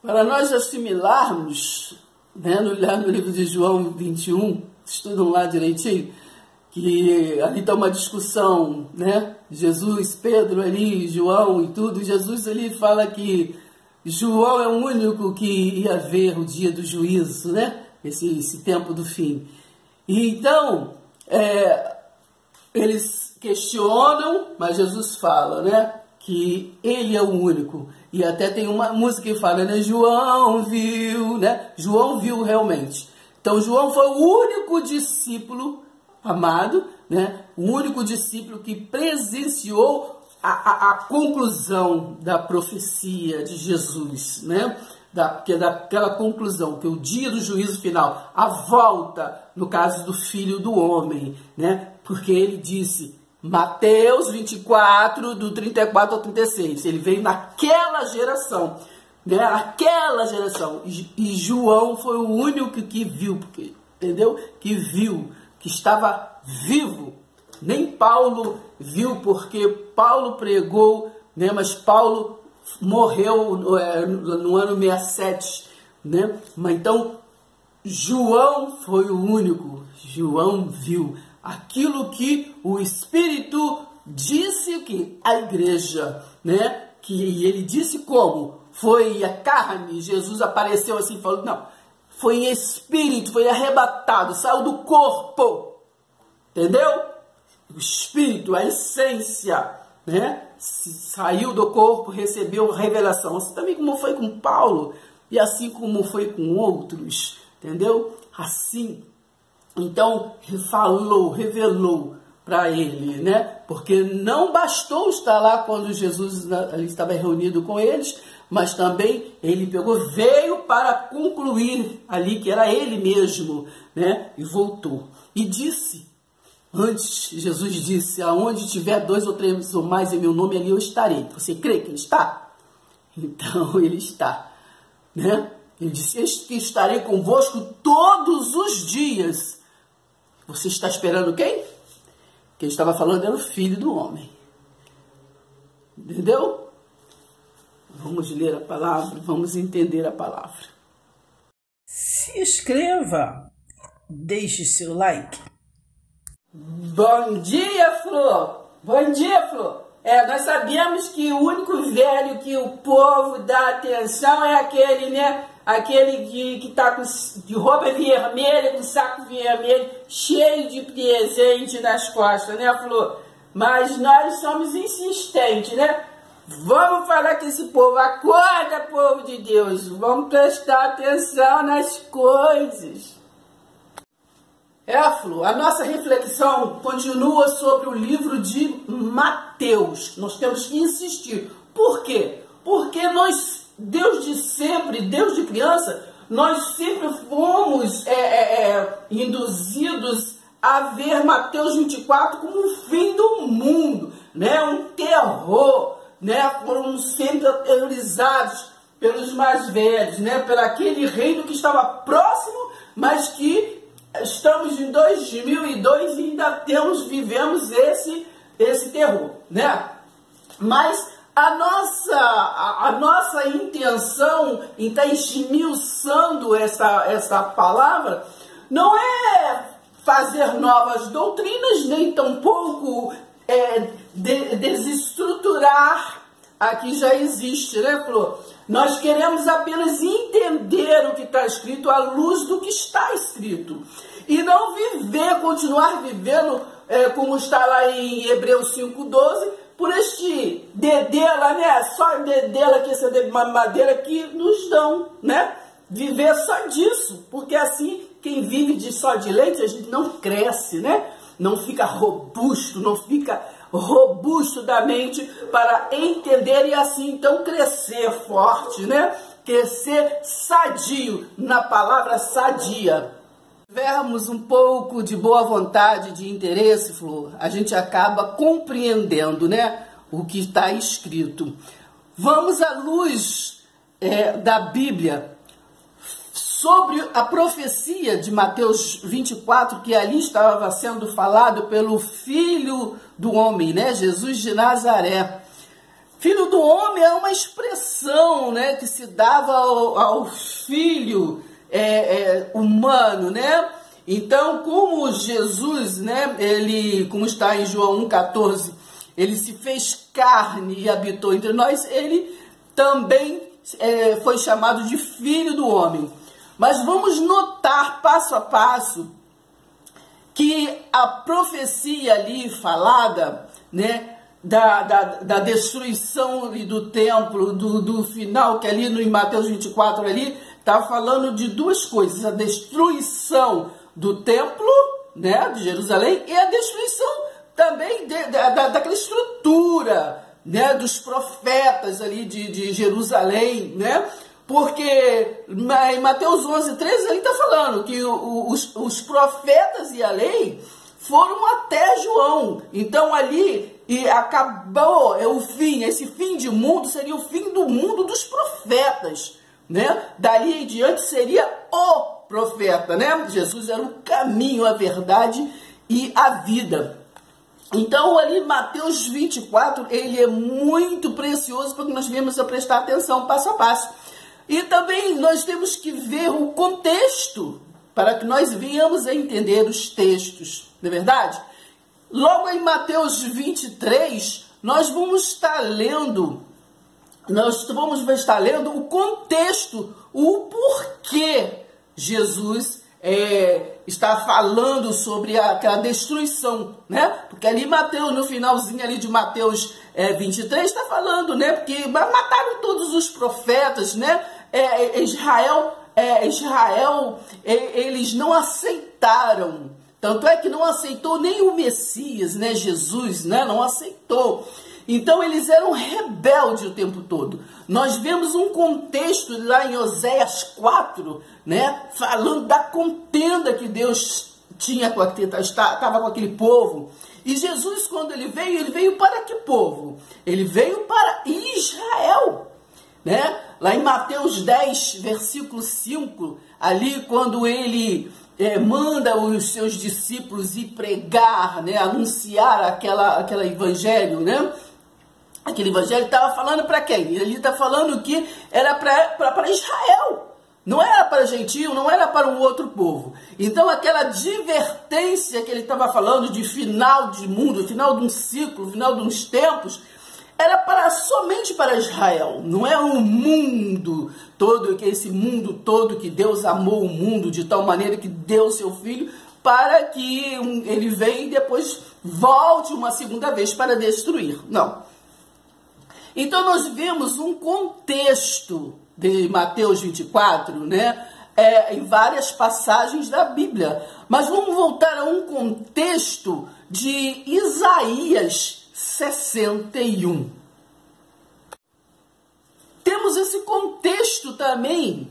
Para nós assimilarmos, né, lá no livro de João 21, estudam lá direitinho, que ali está uma discussão, né? Jesus, Pedro ali, João e tudo. Jesus ali fala que João é o único que ia ver o dia do juízo, né? Esse tempo do fim. E então, eles questionam, mas Jesus fala, né? Que ele é o único. E até tem uma música que fala, né? João viu, né? João viu realmente. Então, João foi o único discípulo amado, né? O único discípulo que presenciou a conclusão da profecia de Jesus, né? Daquela conclusão, que o dia do juízo final, a volta, no caso do Filho do Homem, né? Porque ele disse, Mateus 24, do 34 ao 36, ele veio naquela geração, né? Aquela geração, e João foi o único que viu, porque, entendeu? Que viu, que estava vivo. Nem Paulo viu, porque Paulo pregou, né? Mas Paulo morreu no ano 67, né? Mas então João foi o único. João viu aquilo que o Espírito disse que a igreja, né? Que ele disse como? Foi a carne. Jesus apareceu assim e falou, não, foi em espírito, foi arrebatado, saiu do corpo, entendeu? O espírito, a essência, né? Saiu do corpo, recebeu revelação. Assim também como foi com Paulo e assim como foi com outros, entendeu? Assim, então, falou, revelou para ele, né? Porque não bastou estar lá quando Jesus ali estava reunido com eles, mas também ele pegou, veio para concluir ali que era ele mesmo, né? E voltou. E disse, antes, Jesus disse, aonde tiver 2 ou 3 ou mais em meu nome, ali eu estarei. Você crê que ele está? Então, ele está, né? Ele disse, eis que estarei convosco todos os dias. Você está esperando quem? Quem estava falando era o Filho do Homem. Entendeu? Vamos ler a palavra, vamos entender a palavra. Se inscreva, deixe seu like. Bom dia, Flor! Bom dia, Flor! Nós sabemos que o único velho que o povo dá atenção é aquele, né? Aquele que tá de roupa vermelha, com saco vermelho, cheio de presente nas costas, né, Flor? Mas nós somos insistentes, né? Vamos falar com esse povo. Acorda, povo de Deus. Vamos prestar atenção nas coisas. Flor, a nossa reflexão continua sobre o livro de Mateus. Nós temos que insistir. Por quê? Porque nós, desde sempre, desde criança, nós sempre fomos induzidos a ver Mateus 24 como o fim do mundo, né? Um terror, né? Foram sempre aterrorizados pelos mais velhos, né? Por aquele reino que estava próximo, mas que estamos em 2002 e ainda vivemos esse terror, né? Mas a nossa intenção em estar esmiuçando essa palavra não é fazer novas doutrinas, nem tampouco desestruturar a que já existe, né, Flor? Nós queremos apenas entender o que está escrito à luz do que está escrito. E não continuar vivendo como está lá em Hebreus 5,12, por este dedela, né? Só dedela que essa madeira que nos dão, né? Viver só disso, porque assim, quem vive só de leite, a gente não cresce, né? Não fica robusto, não fica robusto da mente para entender e assim então crescer forte, né? Crescer sadio, na palavra sadia. Se tivermos um pouco de boa vontade, de interesse, Flor, a gente acaba compreendendo, né, o que está escrito. Vamos à luz da Bíblia sobre a profecia de Mateus 24, que ali estava sendo falado pelo Filho do Homem, né? Jesus de Nazaré. Filho do homem é uma expressão, né, que se dava ao filho humano, né? Então, como Jesus, né, como está em João 1,14, ele se fez carne e habitou entre nós, ele também foi chamado de Filho do Homem. Mas vamos notar passo a passo que a profecia ali falada, né, da destruição do templo, do final, que ali em Mateus 24 ali, está falando de duas coisas: a destruição do templo, né, de Jerusalém, e a destruição também daquela estrutura, né, dos profetas ali de Jerusalém, né? Porque em Mateus 11:13 ele está falando que os profetas e a lei foram até João. Então ali acabou, o fim, esse fim de mundo seria o fim do mundo dos profetas, né? Dali em diante seria o profeta, né? Jesus era o caminho, a verdade e a vida. Então ali Mateus 24, ele é muito precioso para que nós venhamos a prestar atenção passo a passo. E também nós temos que ver o contexto para que nós venhamos a entender os textos, não é verdade? Logo em Mateus 23, nós vamos estar lendo o contexto, o porquê Jesus está falando sobre aquela destruição, né? Porque ali Mateus, no finalzinho ali de Mateus 23, está falando, né? Porque mataram todos os profetas, né? Israel, eles não aceitaram. Tanto é que não aceitou nem o Messias, né? Jesus, né? Não aceitou. Então eles eram rebeldes o tempo todo. Nós vemos um contexto lá em Oséias 4, né? Falando da contenda que Deus estava com aquele povo. E Jesus, quando ele veio para que povo? Ele veio para Israel, né? Lá em Mateus 10, versículo 5, ali quando ele manda os seus discípulos ir pregar, né? Anunciar aquela evangelho, né? Aquele evangelho estava falando para quem? Ele está falando que era para Israel. Não era para gentio, não era para um outro povo. Então aquela advertência que ele estava falando de final de mundo, final de um ciclo, final de uns tempos, era somente para Israel. Não é o mundo todo, que esse mundo todo que Deus amou o mundo de tal maneira que deu seu filho para que ele venha e depois volte uma segunda vez para destruir. Não. Então nós vemos um contexto de Mateus 24, né? Em várias passagens da Bíblia. Mas vamos voltar a um contexto de Isaías 61. Temos esse contexto também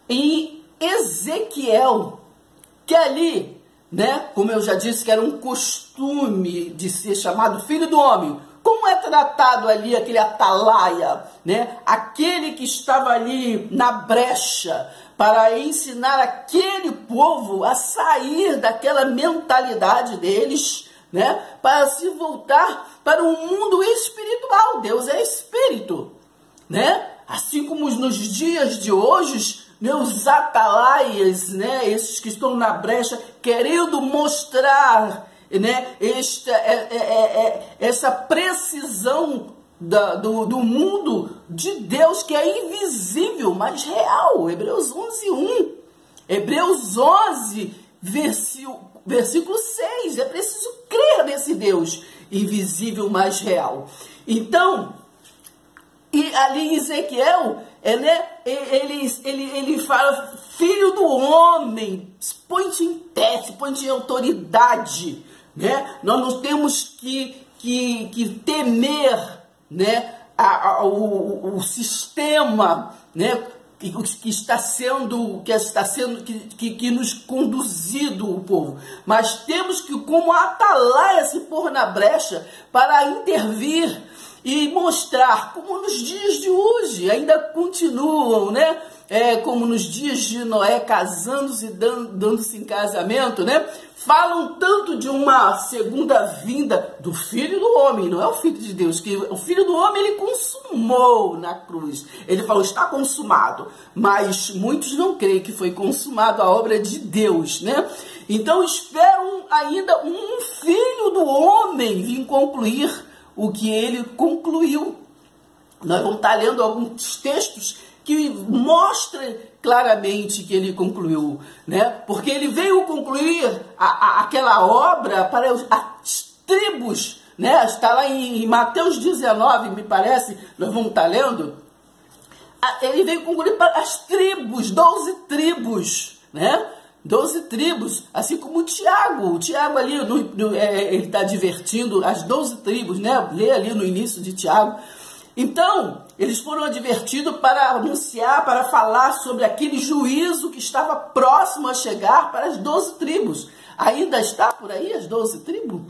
em Ezequiel, que ali, né? Como eu já disse, que era um costume de ser chamado filho do homem. Como é tratado ali aquele atalaia, né? Aquele que estava ali na brecha para ensinar aquele povo a sair daquela mentalidade deles, né? Para se voltar para o mundo espiritual. Deus é espírito, né? Assim como nos dias de hoje, né, os atalaias, né, esses que estão na brecha, querendo mostrar, né, essa precisão do mundo de Deus, que é invisível, mas real. Hebreus 11:1. Hebreus 11, versículo 6. É preciso crer nesse Deus invisível, mas real. Então, e ali em Ezequiel, né, ele fala, filho do homem, põe-te em teste, põe-te em autoridade, né? Nós não temos que temer, né, o sistema, né, que nos conduzido o povo, mas temos que, como atalaia, se pôr na brecha para intervir e mostrar como nos dias de hoje ainda continuam, né, como nos dias de Noé, casando-se e dando-se em casamento, né? Falam tanto de uma segunda vinda do Filho do Homem, não é o Filho de Deus, que o Filho do Homem ele consumou na cruz. Ele falou, está consumado, mas muitos não creem que foi consumado a obra de Deus, né? Então esperam ainda um Filho do Homem vir concluir o que ele concluiu. Nós vamos estar lendo alguns textos que mostram claramente que ele concluiu, né? Porque ele veio concluir aquela obra para as tribos, né? Está lá em Mateus 19, me parece, nós vamos estar lendo. Ele veio concluir para as tribos, 12 tribos, né? 12 tribos, assim como o Tiago ali, ele está advertindo as 12 tribos, né? Lê ali no início de Tiago. Então, eles foram advertidos para anunciar, para falar sobre aquele juízo que estava próximo a chegar para as 12 tribos. Ainda está por aí as 12 tribos?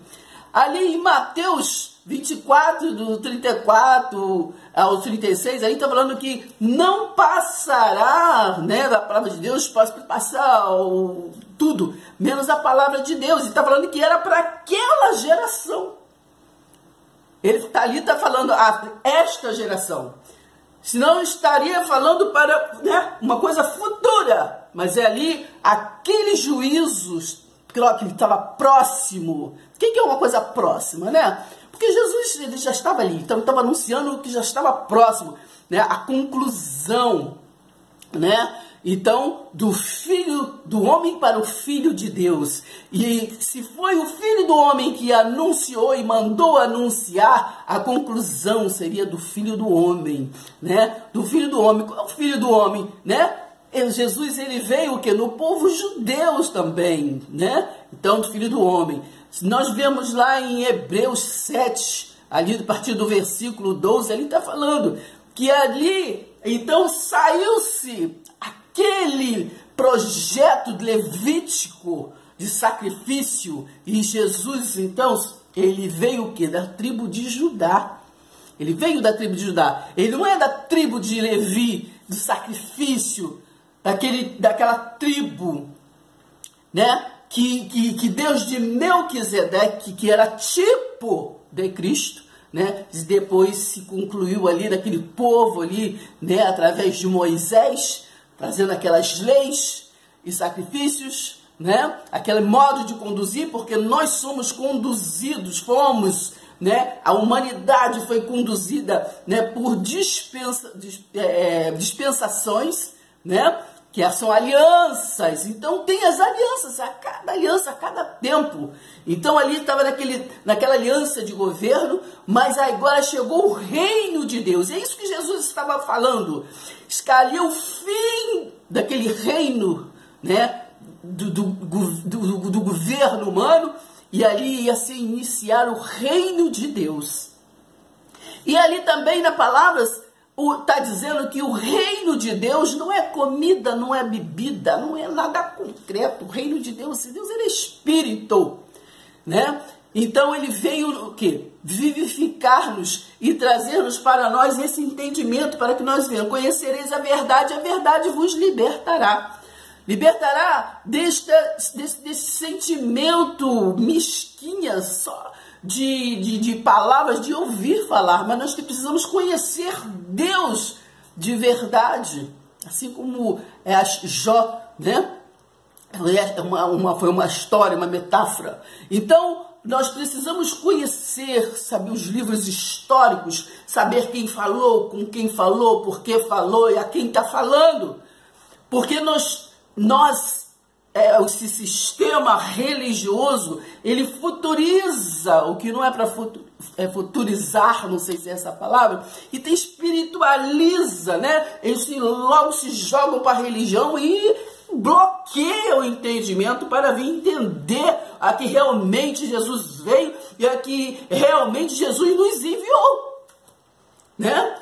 Ali em Mateus 24, do 34 ao 36, aí está falando que não passará, né, da palavra de Deus, pode passar tudo, menos a palavra de Deus. E está falando que era para aquela geração. Ele está ali, está falando esta geração. Senão estaria falando para, né, uma coisa futura. Mas é ali aqueles juízos que estava próximo. O que é uma coisa próxima, né? Porque Jesus ele já estava ali. Então ele estava anunciando o que já estava próximo, né? A conclusão, né? Então, do Filho do Homem para o Filho de Deus. E se foi o Filho do Homem que anunciou e mandou anunciar, a conclusão seria do Filho do Homem, né? Do Filho do Homem. Qual é o Filho do Homem, né? Jesus, ele veio o quê? No povo judeu também, né? Então, do Filho do Homem. Nós vemos lá em Hebreus 7, ali a partir do versículo 12, ele está falando que ali, então, saiu-se aquele projeto levítico de sacrifício, e Jesus, então, ele veio o quê? Da tribo de Judá. Ele veio da tribo de Judá. Ele não é da tribo de Levi, do sacrifício, daquela tribo, né? Que Deus de Melquisedeque, que era tipo de Cristo, né? Depois se concluiu ali naquele povo ali, né? Através de Moisés, trazendo aquelas leis e sacrifícios, né? Aquele modo de conduzir, porque nós somos conduzidos, né? A humanidade foi conduzida, né? Por dispensações, né? Que são alianças. Então tem as alianças, a cada tempo. Então ali estava naquela aliança de governo, mas agora chegou o reino de Deus. É isso que Jesus estava falando. Escalhou o fim daquele reino, né, do governo humano, e ali ia se iniciar o reino de Deus. E ali também na palavra está dizendo que o reino de Deus não é comida, não é bebida, não é nada concreto. O reino de Deus, Deus ele é espírito, né? Então ele veio o quê? Vivificar-nos e trazer-nos para nós esse entendimento, para que nós venhamos. Conhecereis a verdade vos libertará. Libertará desse sentimento mesquinha só de palavras, de ouvir falar, mas nós precisamos conhecer Deus de verdade, assim como Jó, né? Foi uma história, uma metáfora. Então, nós precisamos conhecer, saber os livros históricos, saber quem falou, com quem falou, por que falou e a quem está falando. Porque esse sistema religioso, ele futuriza, o que não é para futurizar, não sei se é essa palavra, e espiritualiza, né? Eles logo se jogam para a religião e bloqueia o entendimento para vir entender a que realmente Jesus veio e a que realmente Jesus nos enviou, né?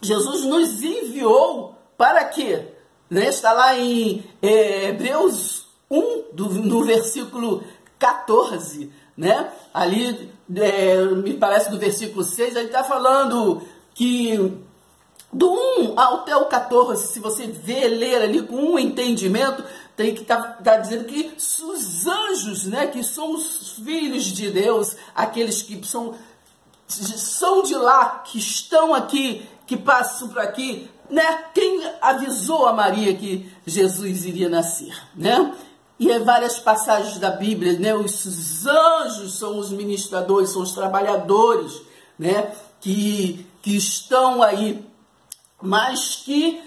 Jesus nos enviou para quê? Né? Está lá em Hebreus 1, no versículo 14, né? Ali, me parece do versículo 6, ele está falando que do 1 até o 14, se você ler ali com um entendimento, tem que tá dizendo que os anjos, né, que são os filhos de Deus, aqueles que são de lá, que estão aqui, que passam por aqui, né? Quem avisou a Maria que Jesus iria nascer, né? E em várias passagens da Bíblia, né? Os anjos são os ministradores, são os trabalhadores, né? Que estão aí, mas que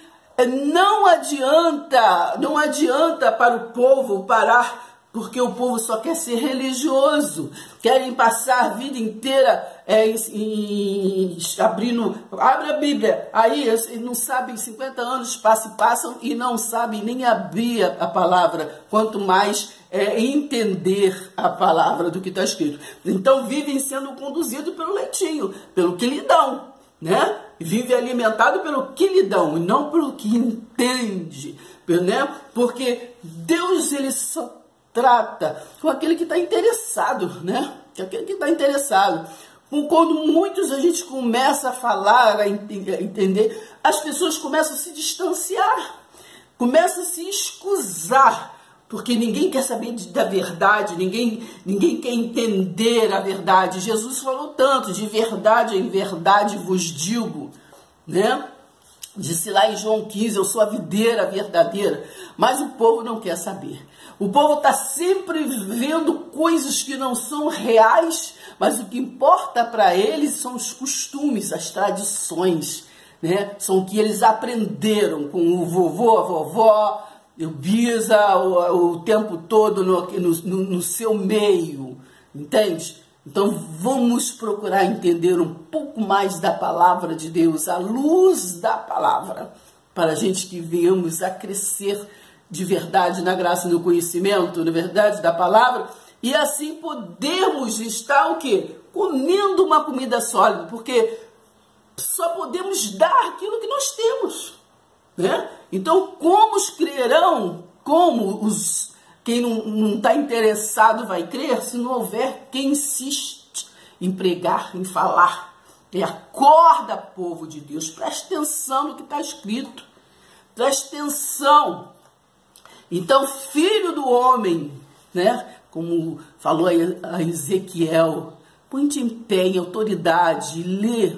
não adianta para o povo parar, porque o povo só quer ser religioso, querem passar a vida inteira abre a Bíblia, aí não sabem, 50 anos passam e não sabem nem abrir a palavra, quanto mais entender a palavra do que está escrito. Então vivem sendo conduzidos pelo leitinho, pelo que lhe dão, né? Vive alimentado pelo que lhe dão, e não pelo que entende, né? Porque Deus, ele só trata com aquele que está interessado, né? Aquele que está interessado. Quando a gente começa a falar, a entender, as pessoas começam a se distanciar, começam a se escusar, porque ninguém quer saber da verdade, ninguém quer entender a verdade. Jesus falou tanto, de verdade em verdade vos digo, né? Disse lá em João 15, eu sou a videira verdadeira, mas o povo não quer saber. O povo está sempre vendo coisas que não são reais, mas o que importa para eles são os costumes, as tradições, né? São o que eles aprenderam com o vovô, a vovó, o bisa, o tempo todo no seu meio, entende? Então vamos procurar entender um pouco mais da palavra de Deus, à luz da palavra, para a gente que venhamos a crescer de verdade na graça e no conhecimento, na verdade da palavra, e assim podermos estar o quê? Comendo uma comida sólida, porque só podemos dar aquilo que nós temos, né? Então, como os crerão, quem não está interessado vai crer, se não houver quem insiste em pregar, em falar. E acorda, povo de Deus, preste atenção no que está escrito, preste atenção. Então, filho do homem, né? Como falou a Ezequiel, põe-te em pé, em autoridade, lê,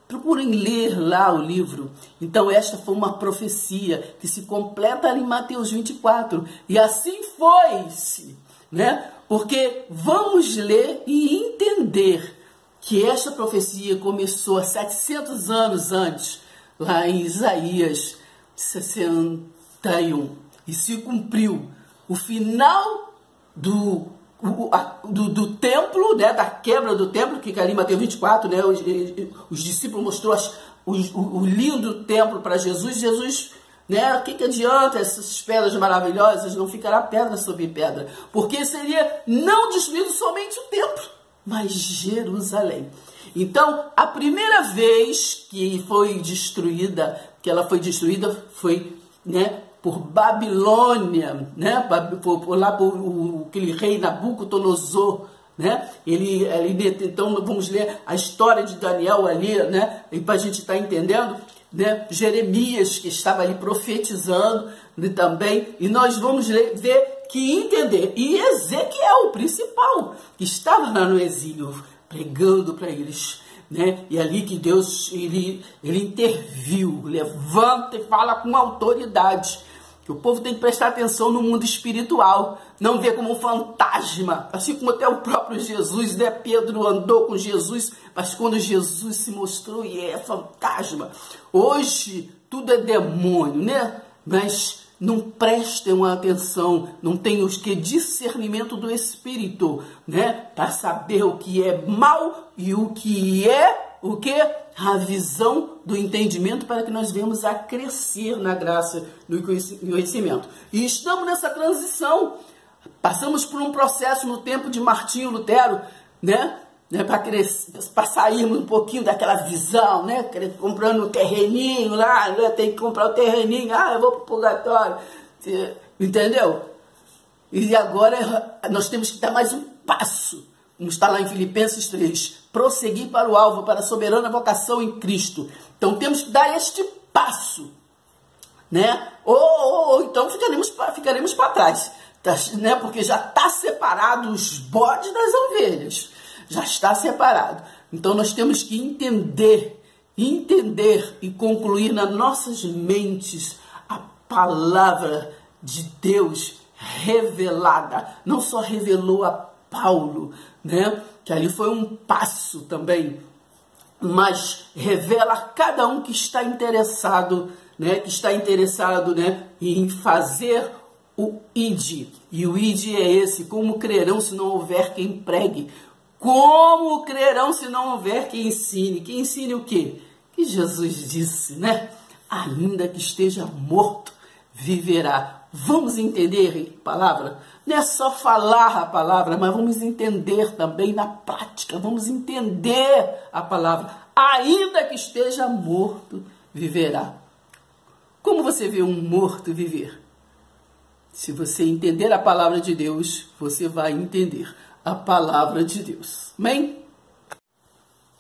procurem ler lá o livro. Então esta foi uma profecia que se completa ali em Mateus 24. E assim foi-se, né? Porque vamos ler e entender que esta profecia começou há 700 anos antes, lá em Isaías 61. E se cumpriu o final do templo, né, da quebra do templo, que ali em Mateus 24, né, os discípulos mostrou o lindo templo para Jesus. Jesus, né, o que adianta essas pedras maravilhosas? Não ficará pedra sobre pedra, porque seria não destruído somente o templo, mas Jerusalém. Então, a primeira vez que ela foi destruída foi, né, por Babilônia, né? Por aquele rei Nabucodonosor, né? Então vamos ler a história de Daniel ali, né? E para a gente estar entendendo, né? Jeremias, que estava ali profetizando, né? Também, e nós vamos ver que entender. E Ezequiel, o principal, que estava lá no exílio, pregando para eles, né? E ali que Deus ele interviu, levanta e fala com autoridade. Que o povo tem que prestar atenção no mundo espiritual, não ver como um fantasma, assim como até o próprio Jesus, né? Pedro andou com Jesus, mas quando Jesus se mostrou, e é fantasma. Hoje tudo é demônio, né? Mas não prestem atenção, não tem o que discernimento do Espírito, né? Para saber o que é mal e o que é o que? A visão do entendimento, para que nós venhamos a crescer na graça, no conhecimento. E estamos nessa transição. Passamos por um processo no tempo de Martinho Lutero, né? Para sairmos um pouquinho daquela visão, né? Comprando um terreninho lá, né? Tem que comprar o terreninho, eu vou para o purgatório. Entendeu? E agora nós temos que dar mais um passo está lá em Filipenses 3, prosseguir para o alvo, para a soberana vocação em Cristo. Então temos que dar este passo, né? Ou então ficaremos para trás, né? Porque já está separado os bodes das ovelhas, já está separado. Então nós temos que entender e concluir nas nossas mentes a palavra de Deus revelada. Não só revelou a Paulo, né? Que ali foi um passo também, mas revela a cada um que está interessado, né? Que está interessado, né? Em fazer o ID. E o ID é esse: como crerão se não houver quem pregue? Como crerão se não houver quem ensine? Quem ensine o quê? Que Jesus disse, né? Ainda que esteja morto, viverá. Vamos entender a palavra? Não é só falar a palavra, mas vamos entender também na prática. Vamos entender a palavra. Ainda que esteja morto, viverá. Como você vê um morto viver? Se você entender a palavra de Deus, você vai entender a palavra de Deus. Amém?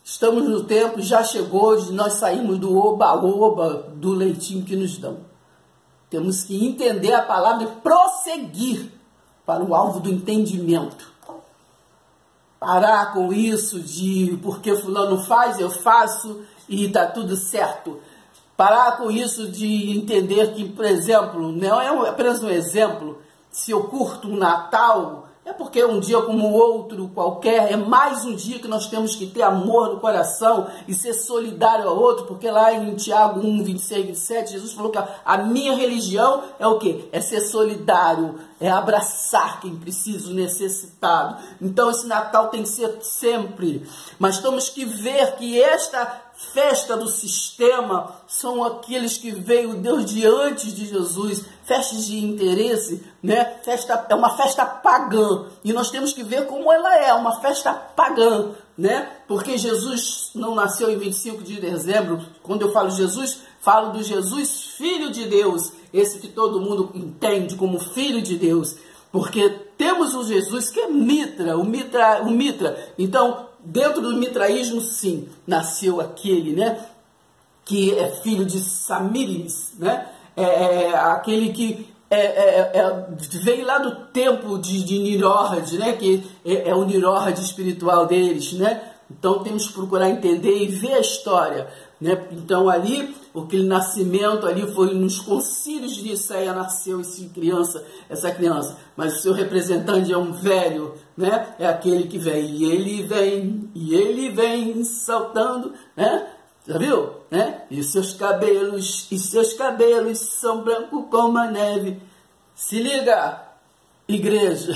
Estamos no tempo, já chegou, nós saímos do oba-oba, do leitinho que nos dão. Temos que entender a palavra e prosseguir para o alvo do entendimento. Parar com isso de porque fulano faz, eu faço e está tudo certo. Parar com isso de entender que, por exemplo, não é apenas um exemplo, se eu curto um Natal, é porque é um dia como o outro qualquer, é mais um dia que nós temos que ter amor no coração e ser solidário ao outro, porque lá em Tiago 1, 26, 27, Jesus falou que a minha religião é o quê? É ser solidário, é abraçar quem precisa, o necessitado. Então esse Natal tem que ser sempre, mas temos que ver que esta festa do sistema são aqueles que veio Deus de antes de Jesus, festas de interesse, né? É uma festa pagã, e nós temos que ver como ela é uma festa pagã, né? Porque Jesus não nasceu em 25 de dezembro. Quando eu falo Jesus, falo do Jesus, Filho de Deus, esse que todo mundo entende como Filho de Deus, porque temos um Jesus que é o Mitra. Então, dentro do mitraísmo, sim, nasceu aquele, né, que é filho de Samíris, né, aquele que veio lá do templo de Nimrod, né, que é o Nimrod espiritual deles, né. Então temos que procurar entender e ver a história, né. Então ali, aquele nascimento ali foi nos concílios de Nicéia, nasceu essa criança, mas o seu representante é um velho, né? É aquele que vem, e ele vem saltando, né? Já viu? Né? E seus cabelos são brancos como a neve. Se liga, igreja.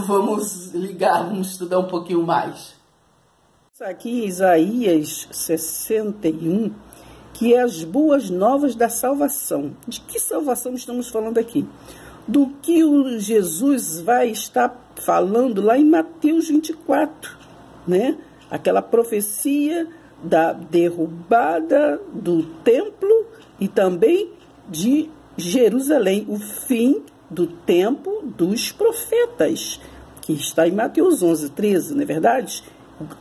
Vamos ligar, vamos estudar um pouquinho mais. Aqui Isaías 61, que é as boas novas da salvação. De que salvação estamos falando aqui? Do que o Jesus vai estar falando lá em Mateus 24, né? Aquela profecia da derrubada do templo e também de Jerusalém, o fim do tempo dos profetas, que está em Mateus 11, 13, não é verdade?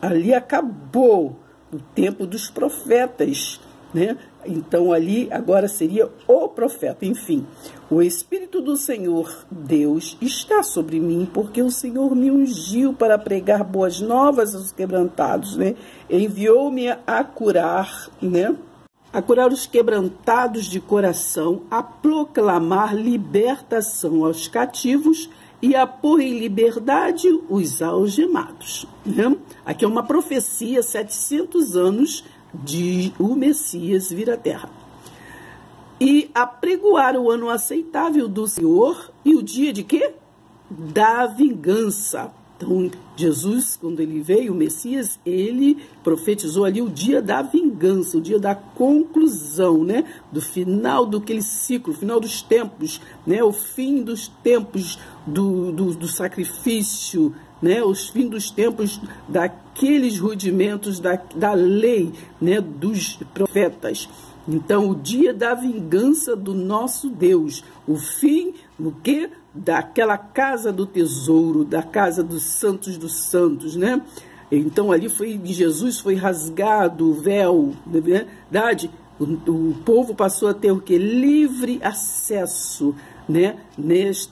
Ali acabou o tempo dos profetas, né? Então ali agora seria o profeta. Enfim, o Espírito do Senhor Deus está sobre mim, porque o Senhor me ungiu para pregar boas novas aos quebrantados, né? Enviou-me a curar, né? A curar os quebrantados de coração, a proclamar libertação aos cativos e a pôr em liberdade os algemados, né? Aqui é uma profecia, 700 anos de o Messias vir à Terra. E apregoar o ano aceitável do Senhor e o dia de quê? Da vingança. Então, Jesus, quando ele veio, o Messias, ele profetizou ali o dia da vingança, o dia da conclusão, né? Do final daquele ciclo, final dos tempos, né? O fim dos tempos do sacrifício, né? Os fins dos tempos daqueles rudimentos da lei, né? Dos profetas. Então, o dia da vingança do nosso Deus, o fim no quê? Daquela casa do tesouro, da casa dos santos, né? Então ali de Jesus foi rasgado o véu, na verdade, o povo passou a ter o quê? Livre acesso, né?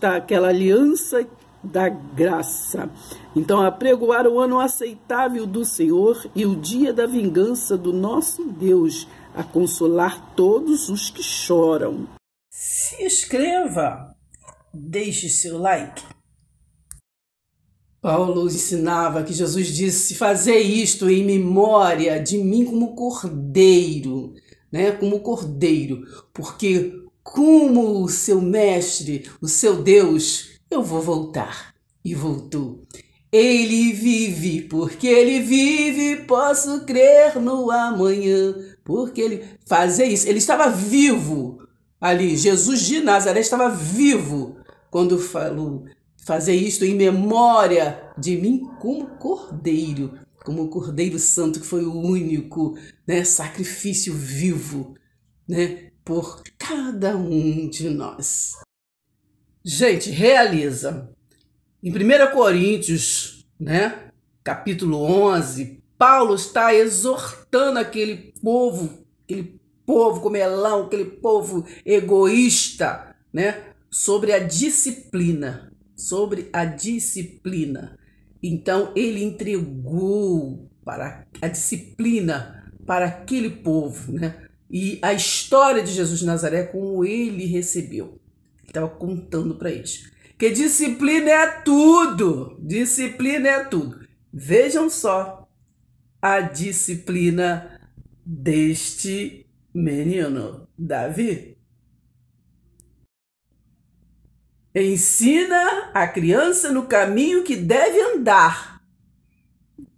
Aquela aliança da graça. Então, apregoar o ano aceitável do Senhor e o dia da vingança do nosso Deus, a consolar todos os que choram. Se inscreva, deixe seu like. Paulo ensinava que Jesus disse: fazer isto em memória de mim como cordeiro, né? Como cordeiro, porque como o seu mestre, o seu Deus, eu vou voltar. E voltou. Ele vive, porque ele vive, posso crer no amanhã, porque ele fazer isso. Ele estava vivo ali, Jesus de Nazaré estava vivo quando falou: fazer isto em memória de mim como Cordeiro Santo, que foi o único, né, sacrifício vivo, né, por cada um de nós. Gente, realiza. Em 1 Coríntios, né, capítulo 11, Paulo está exortando aquele povo comelão, aquele povo egoísta, né, sobre a disciplina. Então, ele entregou a disciplina para aquele povo, né? E a história de Jesus de Nazaré, como ele recebeu. Ele estava contando para eles. Que disciplina é tudo. Disciplina é tudo. Vejam só a disciplina deste menino, Davi. Ensina a criança no caminho que deve andar.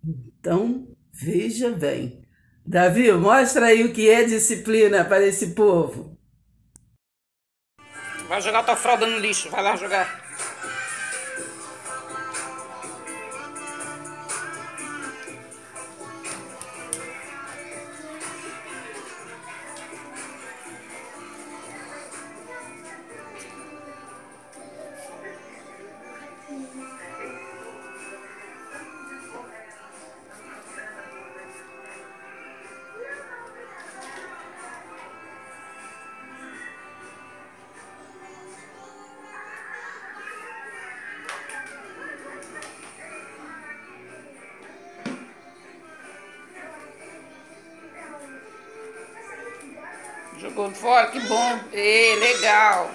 Então, veja bem. Davi, mostra aí o que é disciplina para esse povo. Vai jogar tua fralda no lixo, vai lá jogar. Jogou fora, que bom. Legal.